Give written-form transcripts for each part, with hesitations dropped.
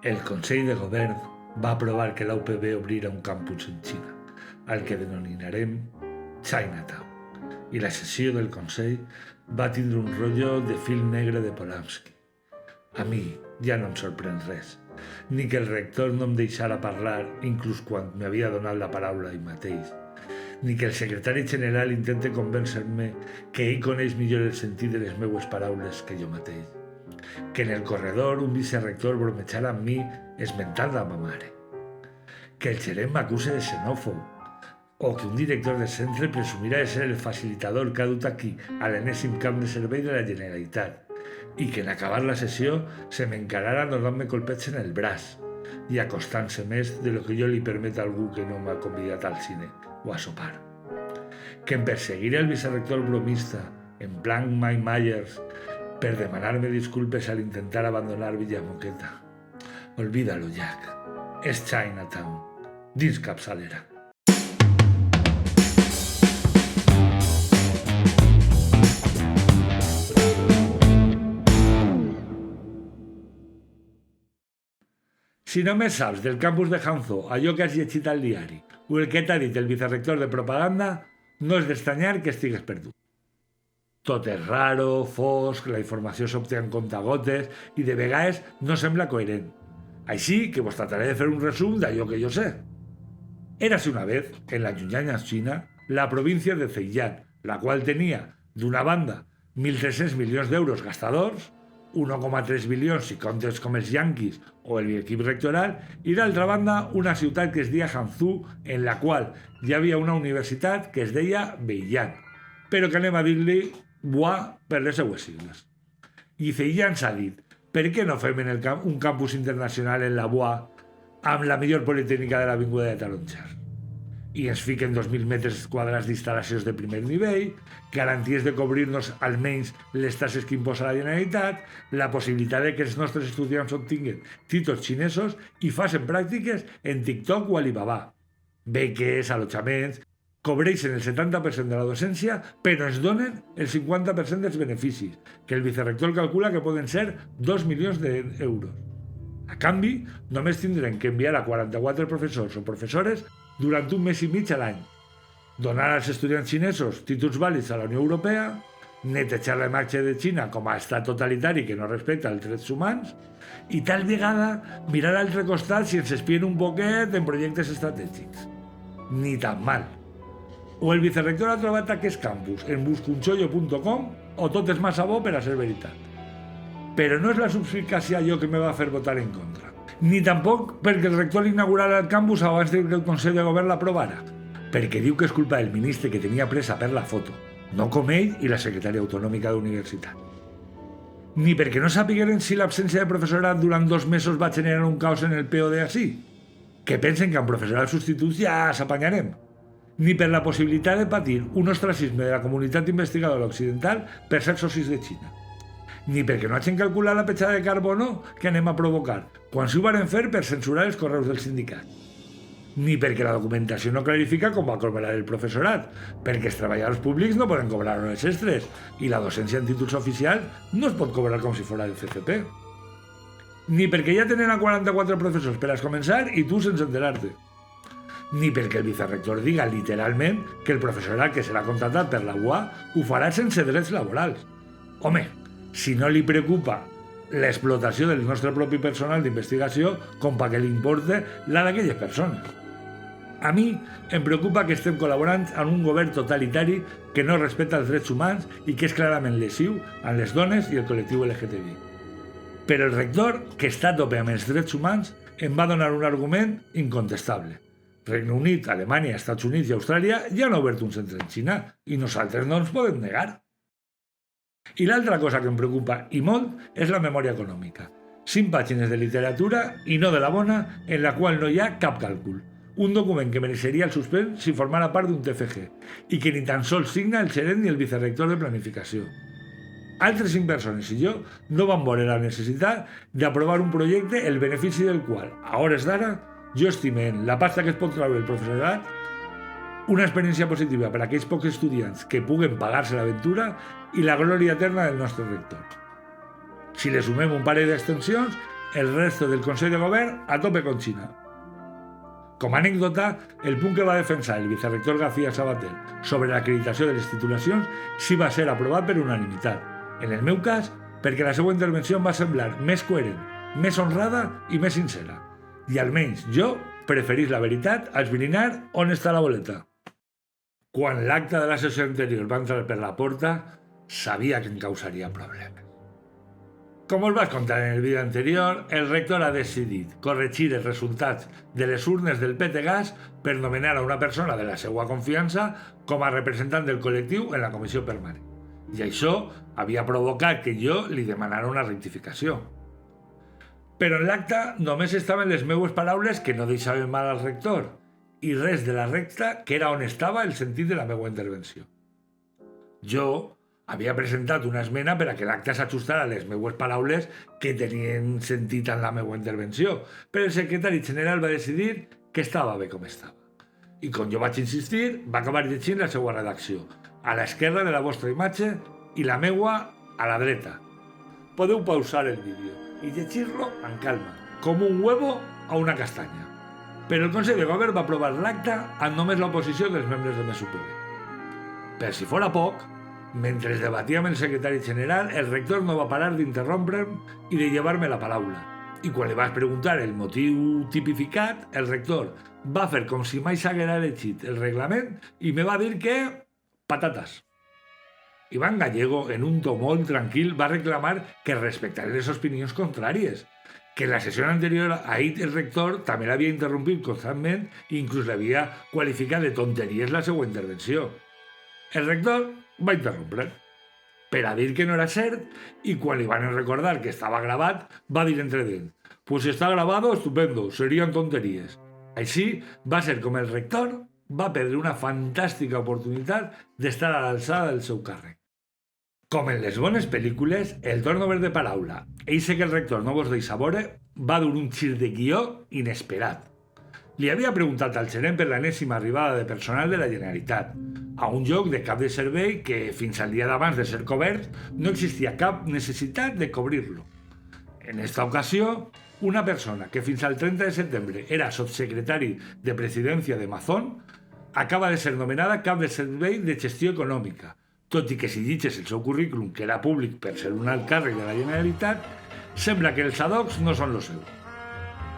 El Consell de Govern va aprovar que la UPB obrirà un campus en Xina, al que denominarem Chinatown, i la sessió del Consell va tindre un rotllo de film negre de Polanski. A mi ja no em sorprèn res, ni que el rector no em deixara parlar inclús quan m'havia donat la paraula ell mateix, ni que el secretari general intente convèncer-me que ell coneix millor el sentit de les meues paraules que jo mateix, que en el corredor un vicerrector bromejara amb mi esmentant la ma mare, que el gerent m'acuse de xenòfob, o que un director de centre presumira de ser el facilitador que ha dut aquí a l'enèsim camp de servei de la Generalitat, i que en acabar la sessió se m'encarara donant-me colpets en el braç i acostant-se més de lo que jo li permet a algú que no m'ha convidat al cine o a sopar. Que em perseguiré el vicerrector bromista, en plan Mike Myers, per demanar-me disculpes al intentar abandonar Villamoqueta. Olvídalo, Jack. És Chinatown, dins capçalera. Si només saps del campus de Hangzhou allò que has llegit al diari o el que t'ha dit el vicerrector de propaganda, no és d'estranyar que estigues perdut. Tot és raro, fosc, la informació s'obté en comptagotes i de vegades no sembla coherent. Així que vos trataré de fer un resum d'allò que jo sé. Érase una vez, en la llunyana Xina, la província de Zhejiang, la qual tenia, d'una banda, 1.300 milions d'euros gastadors, 1,3 bilions si comptes com els yanquis o l'equip rectoral, i d'altra banda una ciutat que es deia Hangzhou, en la qual hi havia una universitat que es deia Beiyang, però que anem a dir-li Boa per les seues sigles. I Zhejiang s'ha dit, per què no fem un campus internacional en la Boa amb la millor politècnica de l'avinguda de Taronja? I ens fiquen 2.000 metres quadrats d'instal·lacions de primer nivell, garanties de cobrir-nos almenys les taxes que imposa la Generalitat, la possibilitat de que els nostres estudiants obtinguen títols xinesos i facin pràctiques en TikTok o Alibaba. Beques, allotjaments, cobreixen el 70% de la docència, però ens donen el 50% dels beneficis, que el vicerrector calcula que poden ser 2 milions d'euros. A canvi, només tindrem que enviar a 44 professors o professores durant un mes i mig a l'any, donar als estudiants xinesos títols vàlids a la Unió Europea, netejar la imatge de Xina com a estat totalitari que no respecta els drets humans i tal vegada mirar a l'altre costat si ens espien un poquet en projectes estratègics. Ni tan mal. O el vicerrector ha trobat aquest campus en buscunchollo.com o tot és massa bo per a ser veritat. Però no és la subscripció allò que me va fer votar en contra. Ni tampoc perquè el rector inaugurara el campus abans que el Consell de Govern l'aprovara, perquè diu que és culpa del ministre que tenia pressa per la foto, no com ell i la secretària autonòmica d'universitat. Ni perquè no sapigueren si l'absència de professorat durant 2 mesos va generar un caos en el POD així, que pensen que amb professorat substituts ja s'apanyarem. Ni per la possibilitat de patir un ostracisme de la comunitat investigadora occidental per ser socis de Xina. Ni perquè no hagin calculat la petjada de carbono que anem a provocar, quan s'ho varen fer per censurar els correus del sindicat. Ni perquè la documentació no clarifica com va cobrar el professorat, perquè els treballadors públics no poden cobrar hores extres i la docència en títols oficials no es pot cobrar com si fos el CCP. Ni perquè ja tenen a 44 professors per a començar i tu sense enterar-te. Ni perquè el vicerrector diga literalment que el professorat que serà contratat per la UA ho farà sense drets laborals. Home, si no li preocupa l'explotació del nostre propi personal d'investigació com perquè li importa la d'aquelles persones. A mi em preocupa que estem col·laborant en un govern totalitari que no respecta els drets humans i que és clarament lesiu amb les dones i el col·lectiu LGTBI. Però el rector, que està a tope amb els drets humans, em va donar un argument incontestable. Regne Unit, Alemanya, Estats Units i Austràlia ja han obert un centre en Xina i nosaltres no ens podem negar. I l'altra cosa que em preocupa, i molt, és la memòria econòmica. 5 pàgines de literatura, i no de la bona, en la qual no hi ha cap càlcul. Un document que mereixeria el suspens si formara part d'un TFG, i que ni tan sols signa el gerent ni el vicerrector de planificació. Altres 5 persones i jo no vam veure la necessitat d'aprovar un projecte el benefici del qual, a hores d'ara, jo estime en la pasta que es pot treure el professorat, una experiència positiva per a aquells pocs estudiants que puguen pagar-se l'aventura i la glòria eterna del nostre rector. Si li sumem un parell d'extensions, el resto del Consell de Govern a tope con Xina. Com a anècdota, el punt que va defensar el vicerector García Sabater sobre l'acreditació de les titulacions sí va ser aprovat per unanimitat. En el meu cas, perquè la seva intervenció em va semblar més coherent, més honrada i més sincera. I almenys jo preferís la veritat a esbrinar on està la boleta. Quan l'acte de la sessió anterior va entrar per la porta, sabia que em causaria problemes. Com us vaig contar en el vídeo anterior, el rector ha decidit corregir els resultats de les urnes del PTGAS per nomenar a una persona de la seva confiança com a representant del col·lectiu en la comissió permanent. I això havia provocat que jo li demanara una rectificació. Però en l'acte només estaven les meues paraules que no deixaven mal al rector i res de la recta que era on estava el sentit de la meva intervenció. Jo havia presentat una esmena per a que l'acte s'ajustara a les meues paraules que tenien sentit en la meva intervenció, però el secretari general va decidir que estava bé com estava. I com jo vaig insistir, va acabar llegint la seva redacció, a l'esquerra de la vostra imatge i la meua a la dreta. Podeu pausar el vídeo i llegir-lo en calma, com un huevo a una castanya. Però el Consell de Govern va aprovar l'acte amb només l'oposició dels membres de MSUPB. Per si fora poc, mentre debatia amb el secretari general, el rector no va parar d'interrompre'm i de llevar-me la paraula. I quan li vaig preguntar el motiu tipificat, el rector va fer com si mai s'haguera llegit el reglament i me va dir que... patates. Iván Gallego, en un to molt tranquil, va reclamar que respectaré les opinions contràries, que en la sessió anterior ahir el rector també l'havia interrompit constantment i inclús l'havia qualificat de tonteries la seva intervenció. El rector va interrompre per a dir que no era cert i quan li van recordar que estava gravat va dir entredent: «Pues si està grabado, estupendo, serien tonteries». Així va ser com el rector va perdre una fantàstica oportunitat d'estar a l'alçada del seu càrrec. Com en les bones pel·lícules, el torn obert de paraula, eixe que el rector no vos deixa veure, va dur un gir de guió inesperat. Li havia preguntat al gerent per l'enèsima arribada de personal de la Generalitat, a un lloc de cap de servei que, fins al dia d'abans de ser cobert, no existia cap necessitat de cobrir-lo. En esta ocasió, una persona que fins al 30 de setembre era subsecretari de Presidència de Mazón, acaba de ser nomenada cap de servei de gestió econòmica, tot i que si llitges el seu currículum, que era públic per ser un alt càrrec de la Generalitat, sembla que els adocs no són lo seu.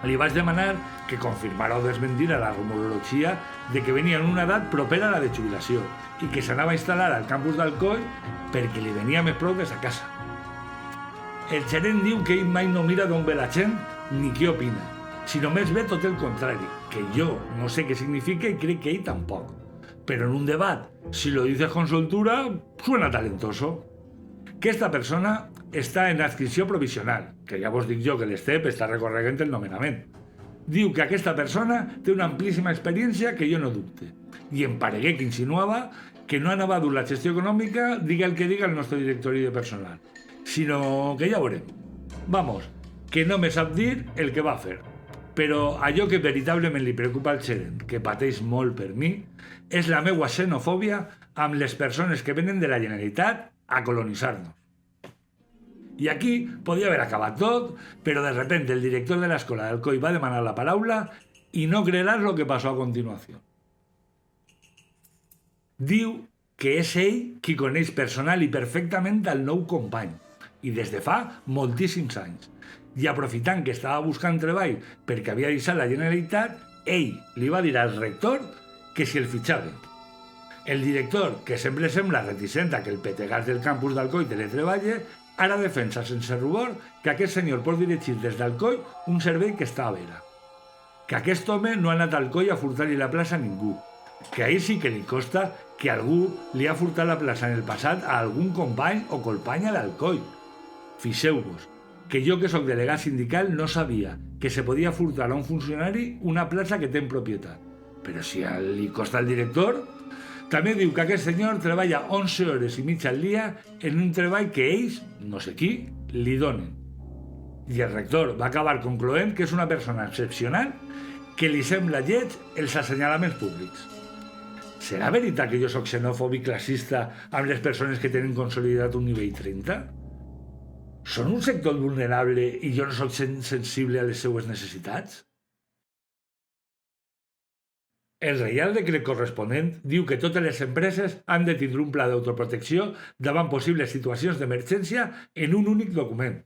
Li vaig demanar que confirmara o desmentira la rumorologia de que venia en una edat propera a la de jubilació i que s'anava a instal·lar al campus d'Alcoi perquè li venia més prou de sa casa. El gerent diu que ell mai no mira d'on ve la gent ni què opina, sinó més bé tot el contrari, que jo no sé què significa i crec que ell tampoc. Però en un debat, si lo dices con soltura, suena talentoso. Que esta persona està en adscripció provisional, que ja vos dic jo que l'ESTEP està recorregent el nomenament. Diu que aquesta persona té una amplíssima experiència que jo no dubte. I em paregué que insinuava que no anava a dur la gestió econòmica, diga el que diga el nostre directori de personal, sinó que ja veurem. Vamos, que no me sap dir el que va fer. Però allò que veritablement li preocupa al gerent, que pateix molt per mi, és la meua xenofòbia amb les persones que venen de la Generalitat a colonitzar-nos. I aquí podia haver acabat tot, però de repente el director de l'escola d'Alcoi va demanar la paraula i no creeràs lo que passó a continuació. Diu que és ell qui coneix personal i perfectament el nou company, i des de fa moltíssims anys. I aprofitant que estava buscant treball perquè havia deixat la Generalitat, ell li va dir al rector que si el fitxaven. El director, que sempre sembla reticent a que el petegàs del campus d'Alcoi teletreballe, ara defensa sense rubor que aquest senyor pot dirigir des d'Alcoi un servei que està a vera. Que aquest home no ha anat a Alcoi a furtar-li la plaça a ningú. Que a ell sí que li costa que algú li ha furtat la plaça en el passat a algun company o companya d'Alcoi. Fixeu-vos, que jo que sóc delegat sindical no sabia que se podia furtar a un funcionari una plaça que té en propietat. Però si li costa al director... També diu que aquest senyor treballa 11 hores i mitja al dia en un treball que ells, no sé qui, li donen. I el rector va acabar concloent que és una persona excepcional que li sembla lleig els assenyalaments públics. Serà veritat que jo sóc xenòfob i classista amb les persones que tenen consolidat un nivell 30? Són un sector vulnerable i jo no soc sensible a les seues necessitats? El Reial Decret corresponent diu que totes les empreses han de tindre un pla d'autoprotecció davant possibles situacions d'emergència en un únic document.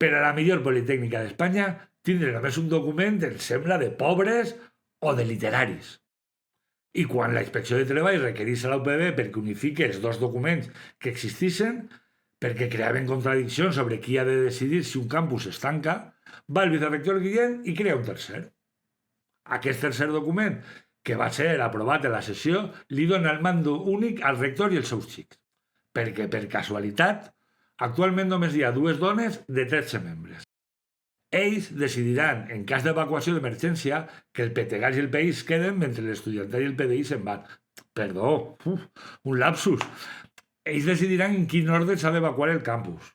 Per a la millor Politècnica d'Espanya, tindre només un document ens sembla de pobres o de literaris. I quan la Inspecció de Treball requerís a la UPB perquè unifique els dos documents que existissin, perquè creaven contradiccions sobre qui ha de decidir si un campus es tanca, va el vicerector Guillén i crea un tercer. Aquest tercer document, que va ser aprovat en la sessió, li dona el mando únic al rector i els seus xics, perquè, per casualitat, actualment només hi ha 2 dones de 13 membres. Ells decidiran, en cas d'evacuació d'emergència, que el PTGAS i el PEI es queden mentre l'estudiantat i el PDI se'n van. Perdó, un lapsus. Ells decidiran en quin ordre s'ha d'evacuar el campus.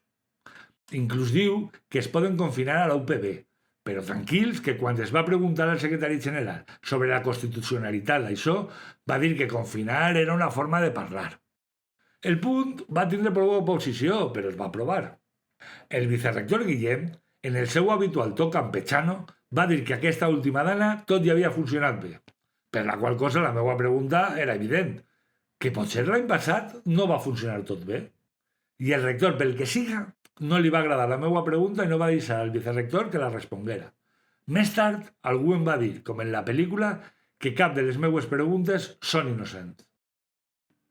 Inclús diu que es poden confinar a la UPB, però tranquils que quan es va preguntar al secretari general sobre la constitucionalitat d'això, va dir que confinar era una forma de parlar. El punt va tindre prou oposició, però es va aprovar. El vicerector Guillem, en el seu habitual to campechano, va dir que aquesta última dana tot ja havia funcionat bé, per la qual cosa la meva pregunta era evident, que potser l'any passat no va funcionar tot bé. I el rector, pel que siga, no li va agradar la meva pregunta i no va deixar al vicerector que la responguera. Més tard, algú em va dir, com en la pel·lícula, que cap de les meues preguntes són innocents.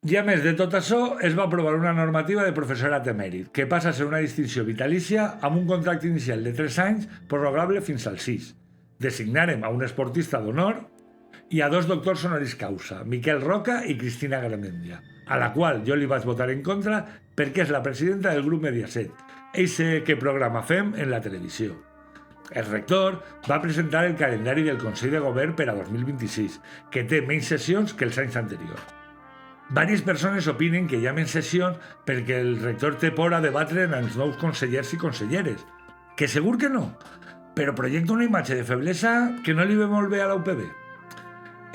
I a més de tot això, es va aprovar una normativa de professorat emèrit, que passa a ser una distinció vitalícia amb un contracte inicial de 3 anys prorrogable fins als 6. Designarem a un esportista d'honor i a 2 doctors honoris causa, Miquel Roca i Cristina Garmendia, a la qual jo li vaig votar en contra perquè és la presidenta del grup Mediaset, eixe que programa fem en la televisió. El rector va presentar el calendari del Consell de Govern per a 2026, que té menys sessions que els anys anteriors. Vàries persones opinen que hi ha menys sessions perquè el rector té por a debatre amb els nous consellers i conselleres, que segur que no, però projecta una imatge de feblesa que no li ve molt bé a la UPB.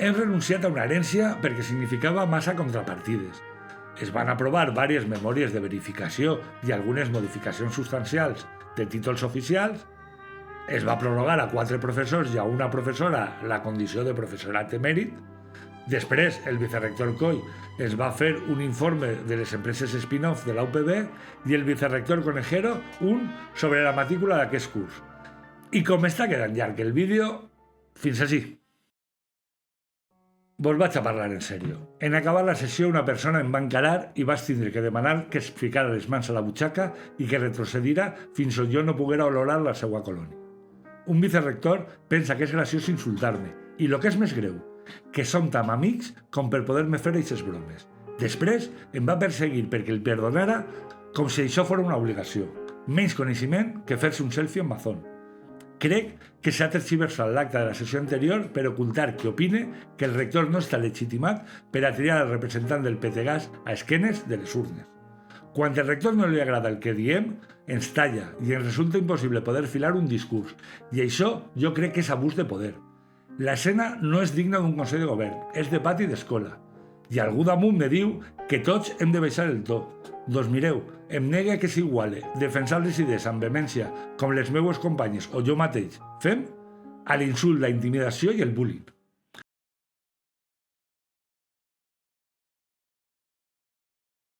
Hem renunciat a una herència perquè significava massa contrapartides. Es van aprovar diverses memòries de verificació i algunes modificacions substancials de títols oficials. Es va prorrogar a 4 professors i a una professora la condició de professorat emèrit. Després, el vicerector Coll es va fer un informe de les empreses spin-off de la UPB i el vicerector Conejero un sobre la matrícula d'aquest curs. I com està quedant llarg el vídeo, fins així. Vos vaig a parlar en sèrio. En acabar la sessió una persona em va encarar i vaig tindre que demanar que es ficara les mans a la butxaca i que retrocedira fins on jo no poguera olorar la seva colònia. Un vicerector pensa que és graciós insultar-me i el que és més greu, que som tan amics com per poder-me fer aquestes bromes. Després em va perseguir perquè el perdonara com si això fos una obligació. Menys coneixement que fer-se un selfie amb Amazon. Crec que s'ha tergiversat l'acte de la sessió anterior per ocultar que opine que el rector no està legitimat per a triar el representant del PTGAS a esquenes de les urnes. Quan al rector no li agrada el que diem, ens talla i ens resulta impossible poder filar un discurs, i això jo crec que és abús de poder. L'escena no és digna d'un Consell de Govern, és de pati d'escola. I algú damunt me diu que tots hem de baixar el to. Doncs mireu, em nega que s'iguale defensar les idees amb vehemència com les meues companyes o jo mateix fem a l'insult, la intimidació i el bullying.